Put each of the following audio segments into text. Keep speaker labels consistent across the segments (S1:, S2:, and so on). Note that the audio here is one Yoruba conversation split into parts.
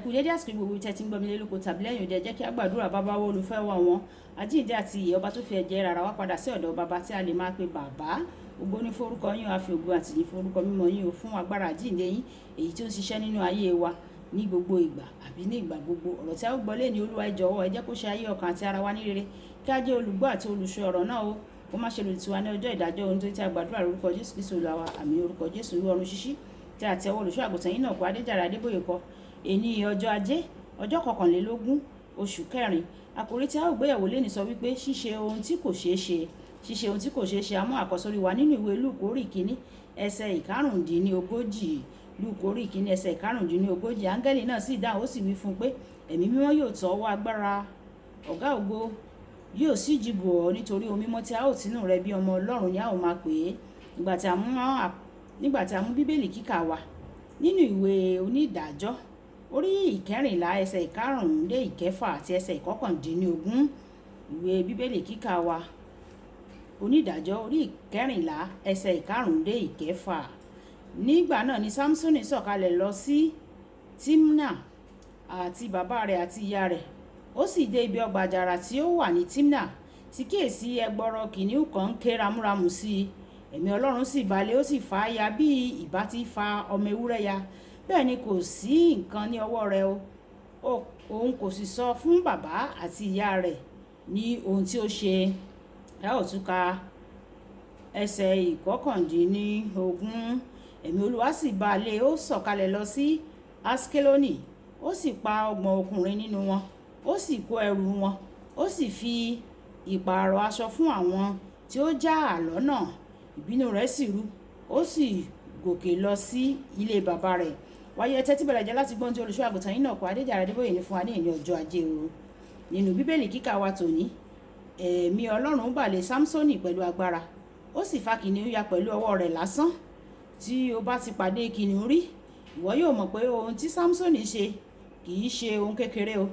S1: Kú dédé àsìkò gbogbo tẹ́ ti ń gbọ́ mi lélóko tàbí lẹ́yìn òde, jẹ́ kí a gbàdúrà. Bàbá wa olùfẹ́ wa wọn àjíǹde àti ìyè, ọba tó fi ẹ̀jẹ̀ rárá wá padà sí ọ̀dọ̀ bàbá tí a lè máa pe bàbá. Ògo ní forúkọ yín, a fi ògo àti ìyìn forúkọ mímọ́ yín o, fún agbára àjíǹde yín èyí tí ó ń ṣiṣẹ́ nínú ayé wa ní gbogbo ìgbà àbí ní ìgbà gbogbo. Ọ̀rọ̀ tí a ó gbọ́ lé ní Olúwa, ẹ jọ̀wọ́ ẹ jẹ́ kó ṣe ayé ọkàn àti ara wa ní rere, kí a jẹ́ olùgbọ́ àti olùṣọ́ ọ̀rọ̀ náà o, kó má ṣe lòdì sí wa ní ọjọ́ ìdájọ́. Ohun tí a gbàdúrà lórúkọ Jésù Kristi Olúwa wa, àmín. Orúkọ Jésù. Ìwé ọ̀run ṣíṣí tí a ti ọwọ́ olùṣọ́ àgùntàn yín náà kọ Adéjàre Adébóyè kọ. Èní ọjọ́ Ajé, ọjọ́ 21 oṣù kẹrin. Àkòrí tí a ó gbéyẹ̀wò lénìí sọ wípé ṣíṣe ohun tí kò ṣeé ṣe. Ṣíṣe ohun tí kò ṣeé ṣe. A mú àkọ́sórí wa nínú ìwé Lúùkù orí ìkíní ẹsẹ̀ ìkarùndínlógójì. Lúùkù orí ìkíní ẹsẹ̀ ìkarùndínlógójì. Áńgẹ́lì náà sì dáhùn, ó sì wí fún un pé ẹ̀mí mímọ́ yóò tọ́ ọwọ́ agbára ọ̀gá ògo yóò sì jìbò ọ́, nítorí ohun mímọ́ tí a ó tínú rẹ bí ọmọ Ọlọ́run ni a ó máa pè é. Nígbà tí a mú bíbélì kíkà wa nínú ìwé Onídàájọ́ orí ìkẹrìnlá ẹsẹ̀ ìkarùn-ún dé ìkẹfà àti ẹsẹ̀ ìkọkàndínlógún. Ìwé bíbélì kíkà wa Onídàájọ́ orí ìkẹrìnlá ẹsẹ̀ ìkarùn-ún dé ìkẹfà. Nígbà náà ni Sámsónì sọ̀kalẹ̀ lọ sí Tímnà àti bàbá rẹ̀ àti ìyá rẹ̀. Ó sì dé ibi ọgbà àjàrà tí ó wà ní Tímnà. Sì kíyèsí ẹgbọrọ kìnìún kan ń ké ramúramù sí i. Ẹ̀mí Ọlọ́run sì bà lé, ó sì fà á ya bí ìbá ti fa ọmọ ewúrẹ́ ya. Bẹ́ẹ̀ ni kò sí nǹkan ní ọwọ́ rẹ̀ o. Òun kò sì sọ fún bàbá àti ìyá rẹ̀ ní ohun tí ó ṣe. Ẹ ó tún ka ẹsẹ̀ ìkọkàndínlógún. Ẹ̀mí Olúwa sì bà lé, ó sọ̀kalẹ̀ lọ sí Askeloni. Ó sì pa 30 ọkùnrin nínú wọn. Ó sì kó ẹrù wọn. Ó sì fi ìpààrọ̀ aṣọ fún àwọn tí ó já lọ́nà. Ìbínú rẹ̀ sì ru. Ó sì gòkè lọ sí ilé bàbá rẹ̀. Wáyé tẹ́tí bẹ̀rẹ̀ jẹ́ láti gbọ́n tí olùṣọ́ àgùntàn yín náà kọ Adéjàre Adébóyè ní fún wa ní ìní ọjọ́ Ajé o. Nínú bíbélì kíkà wa tòní, ẹ̀mí Ọlọ́run bà lé Sámsónì pẹ̀lú agbára. Ó sì fa kìnìún ya pẹ̀lú ọwọ́ rẹ̀ lásán. Tí o bá ti pàdé kìnìún rí, ìwọ yóò mọ̀ pé ohun tí Sámsónì ṣe kì í ṣe ohun kékeré o.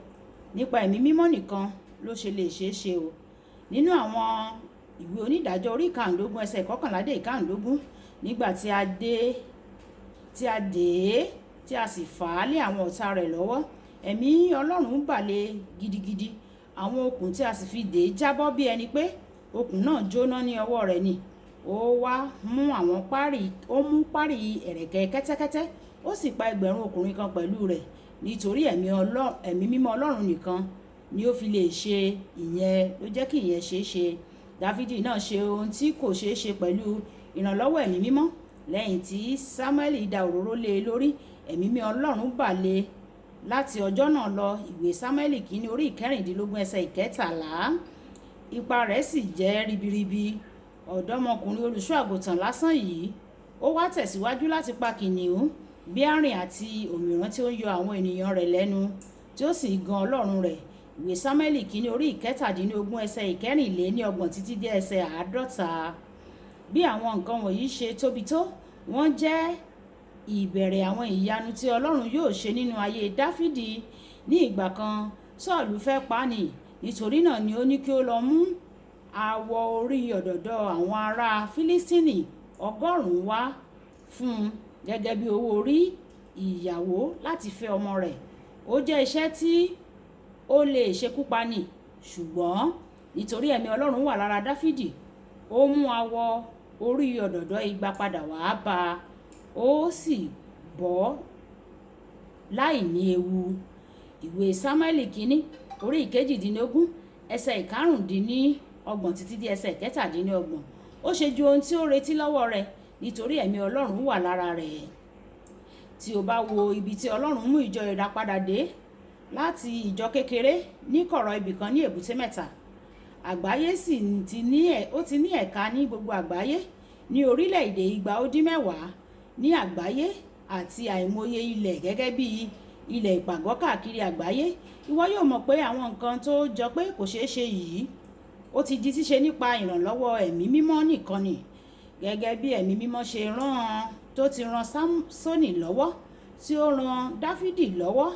S1: Nípa ẹ̀mí mímọ́ nìkan ló ṣe lè ṣeé ṣe o. Nínú àwọn ìwé Onídàájọ́ orí 15 ẹsẹ̀ 11 dé 15, nígbà tí a dé tí a sì fà á lé àwọn ọ̀tá rẹ̀ lọ́wọ́, ẹ̀mí Ọlọ́run bà lé gidigidi. Àwọn okùn tí a sì fi dè é jábọ́ bí ẹni pé okùn náà jóná ní ọwọ́ rẹ̀ ni. Ó wá mú párí ẹ̀rẹ̀kẹ́ kẹ́tẹ́kẹ́tẹ́. Ó sì pa ẹgbẹ̀rún ọkùnrin kan pẹ̀lú rẹ̀, nítorí ẹ̀mí mímọ́ Ọlọ́run nìkan ni ó fi lè ṣe ìyẹn, ló jẹ́ kí ìyẹn ṣeé ṣe. Dáfídì náà ṣe ohun tí kò ṣeé ṣe pẹ̀lú ìrànlọ́wọ́ ẹ̀mí mímọ́. Lẹ́yìn tí Sámúẹ́lì da òróró lé e lórí, ẹ̀mí mímọ́ Ọlọ́run bà lé láti ọjọ́ náà lọ. Ìwé Sámúẹ́lì kìíní orí 16 ẹsẹ̀ 13. Ipa rẹ̀ sì jẹ́ ribiribi. Ọ̀dọ́mọkùnrin olùṣọ́ àgùntàn lásán yìí, ó wá tẹ̀síwájú láti pa kìnìún, bíárìn àti òmìrán tí ó ń yọ àwọn ènìyàn rẹ̀ lẹ́nu, tí ó sì gan Ọlọ́run rẹ̀. Ìwé Sámúẹ́lì kìíní orí 17 ẹsẹ̀ 24 títí dé ẹsẹ̀ 50. Bí àwọn nǹkan wọ̀nyí ṣe tóbi tó, wọ́n jẹ́ ìbẹ̀rẹ̀ àwọn ìyanu tí Ọlọ́run yóò ṣe nínú ayé Dáfídì. Ní ìgbà kan, Sọ́ọ̀lù fẹ́ pa á nì. Nítorí náà ni ó ní kí ó lọ mú awọ orí òdòdó àwọn ará Fílístínì 100 wá fún un gẹ́gẹ́ bí owó orí ìyàwó láti fẹ́ ọmọ rẹ̀. Ó jẹ́ iṣẹ́ tí ó lè ṣekú pani, ṣùgbọ́n nítorí ẹ̀mí Ọlọ́run wà lára Dáfídì, ó mú awọ orí òdòdó igba padà wá bá a. Ó sì bọ́ láì ní ewu. Ìwé Sámúẹ́lì kìíní orí 18 ẹsẹ̀ 25 títí dé ẹsẹ̀ 27. Ó ṣe ju ohun tí ó retí lọ́wọ́ rẹ̀, nítorí ẹ̀mí Ọlọ́run wà lára rẹ̀. Tí o bá wo ibi tí Ọlọ́run mú ìjọ ìràpadà dé, láti ìjọ kékeré ní kọ̀rọ̀ ibìkan ní Èbúté Mẹ́ta, àgbáyé sì ti ní ẹ̀ka ní gbogbo àgbáyé, ní orílẹ̀-èdè 210 ní àgbáyé, àti àìmọye ilẹ̀ gẹ́gẹ́ bí ilẹ̀ ìpàgọ́ káàkiri àgbáyé. Ìwọ yóò mọ̀ pé àwọn nǹkan tó jọ pé kò ṣeé ṣe yìí, ó ti di ṣíṣe nípa ìrànlọ́wọ́ ẹ̀mí mímọ́ nìkan ni. Gẹ́gẹ́ bí ẹ̀mí mímọ́ ṣe tó ti ran Sámsónì lọ́wọ́, tí ó ran Dáfídì lọ́wọ́,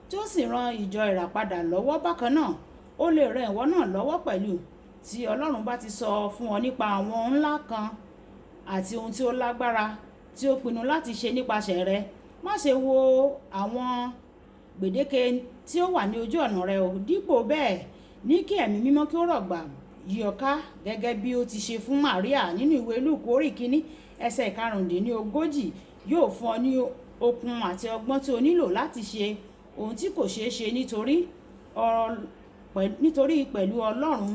S1: tí ó sì ran ìjọ ìràpadà lọ́wọ́ bákan náà, ó lè ran ìwọ náà lọ́wọ́ pẹ̀lú. Tí Ọlọ́run bá ti sọ fún ọ nípa àwọn ńlá kan àti ohun tí ó lágbára tí ó pinnu láti ṣe nípasẹ̀ rẹ, má ṣe wo àwọn gbèdéke tí ó wà ní ojú ọ̀nà rẹ o. Dípò bẹ́ẹ̀, ní kí ẹ̀mí mímọ́ kí ó rọ̀gbà yí ọ ká gẹ́gẹ́ bí ó ti ṣe fún Màríà nínú ìwé Lúùkù orí kìíní ẹsẹ̀ 45. Yóò fún ọ ní okun àti ọgbọ́n tí o nílò láti ṣe ohun tí kò ṣeé ṣe nítorí pẹ̀lú Ọlọ́run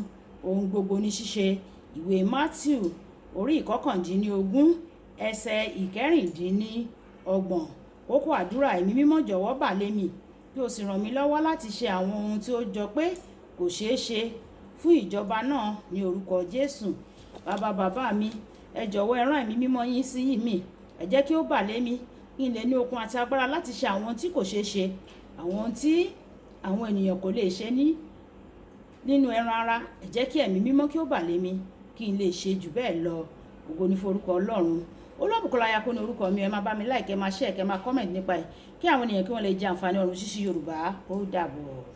S1: ohun gbogbo ní ṣíṣe. Ìwé Mátíù orí 19 ẹsẹ̀ 26. Kókó àdúrà: ẹ̀mí mímọ́ jọ̀wọ́ bà lé mi kí o sì ràn mí lọ́wọ́ láti ṣe àwọn ohun tí ó jọ pé kò ṣeé ṣe fún ìjọba náà ní orúkọ Jésù. Bàbá mi, ẹ jọ̀wọ́ ẹ rán ẹ̀mí mímọ́ yín sí mi. Ẹ jẹ́ kí ó bà lé mi kí n lè ní okun àti agbára láti ṣe àwọn ohun tí kò ṣeé ṣe, àwọn ohun tí àwọn ènìyàn kò lè ṣe nínú ẹran ara. Ẹ jẹ́ kí ẹ̀mí mímọ́ kí ó bà lé mi kí n lè ṣe jù bẹ́ẹ̀ lọ. Ògo ni fún orúkọ Ọlọ́run. Olúwàbùkọ́lá Kó ní orúkọ mi. Ẹ máa bá mi like, ẹ máa share, ẹ máa comment nípa ẹ̀ kí àwọn ènìyàn kí wọ́n lè jẹ àǹfààní ọ̀run ṣíṣí Yorùbá. Ó dàbọ̀.